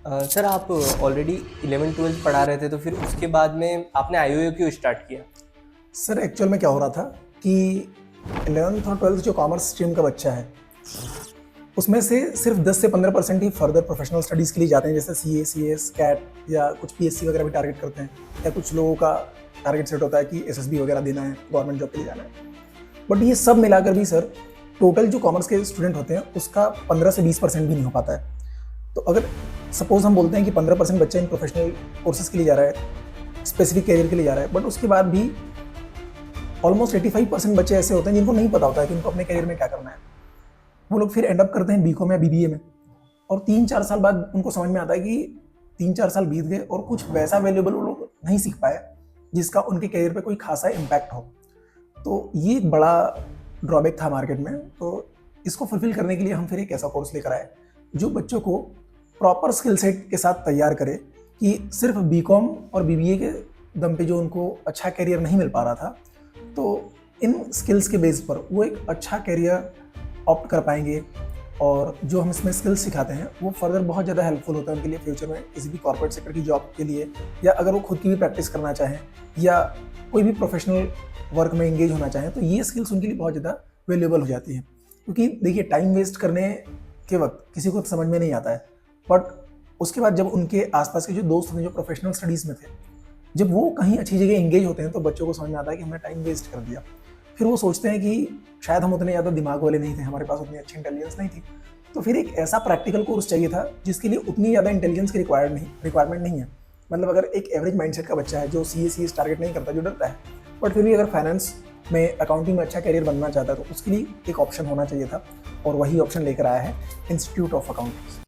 Sir आप already 11th-12th पढ़ा रहे थे, तो फिर उसके बाद में आपने आईओए क्यों स्टार्ट किया? सर एक्चुअल में क्या हो रहा था कि 11th और 12th जो कॉमर्स स्ट्रीम का बच्चा है उसमें से सिर्फ 10 से 15% ही फर्दर प्रोफेशनल स्टडीज़ के लिए जाते हैं, जैसे सीए, सीएस, कैट या कुछ पीएससी वगैरह भी टारगेट करते हैं, या कुछ लोगों का टारगेट सेट होता है कि एसएसबी वगैरह देना है, गवर्नमेंट जॉब के लिए जाना है। बट ये सब मिलाकर भी सर टोटल जो कॉमर्स के स्टूडेंट होते हैं उसका 15 से 20% भी नहीं हो पाता है। तो अगर सपोज हम बोलते हैं कि 15% बच्चा इन प्रोफेशनल कोर्सेज के लिए जा रहा है, स्पेसिफिक करियर के लिए जा रहा है, बट उसके बाद भी ऑलमोस्ट 85% बच्चे ऐसे होते हैं जिनको नहीं पता होता है कि उनको अपने करियर में क्या करना है। वो लोग फिर एंड अप करते हैं बीकॉम या बीबीए में, और 3-4 साल बाद उनको समझ में आता है कि 3-4 साल बीत गए और कुछ वैसा वैल्यूएबल वो लोग नहीं सीख पाए जिसका उनके करियर पे कोई खासा इम्पैक्ट हो। तो ये एक बड़ा ड्रॉबैक था मार्केट में। तो इसको फुलफिल करने के लिए हम फिर एक ऐसा कोर्स लेकर आए जो बच्चों को प्रॉपर स्किल सेट के साथ तैयार करे कि सिर्फ बीकॉम और बीबीए के दम पे जो उनको अच्छा करियर नहीं मिल पा रहा था, तो इन स्किल्स के बेस पर वो एक अच्छा करियर ऑप्ट कर पाएंगे। और जो हम इसमें स्किल्स सिखाते हैं वो फर्दर बहुत ज़्यादा हेल्पफुल होता है उनके लिए फ्यूचर में किसी भी कॉर्पोरेट सेक्टर की जॉब के लिए, या अगर वो खुद की भी प्रैक्टिस करना चाहें या कोई भी प्रोफेशनल वर्क में एंगेज होना चाहें, तो ये स्किल्स उनके लिए बहुत ज़्यादा वैल्यूएबल हो जाती है। क्योंकि देखिए, टाइम वेस्ट करने के वक्त किसी को समझ में नहीं आता है, बट उसके बाद जब उनके आसपास के जो दोस्त हैं जो प्रोफेशनल स्टडीज़ में थे, जब वो कहीं अच्छी जगह एंगेज होते हैं तो बच्चों को समझ में आता है कि हमने टाइम वेस्ट कर दिया। फिर वो सोचते हैं कि शायद हम उतने ज़्यादा दिमाग वाले नहीं थे, हमारे पास उतनी अच्छी इंटेलिजेंस नहीं थी। तो फिर एक ऐसा प्रैक्टिकल कोर्स चाहिए था जिसके लिए उतनी ज़्यादा इंटेलिजेंस की रिक्वायरमेंट नहीं है। मतलब अगर एक एवरेज माइंडसेट का बच्चा है जो सीए टारगेट नहीं करता, जो डरता है, बट फिर भी अगर फाइनेंस में, अकाउंटिंग में अच्छा करियर बनना चाहता है, तो उसके लिए एक ऑप्शन होना चाहिए था, और वही ऑप्शन लेकर आया है इंस्टीट्यूट ऑफ अकाउंटिंग।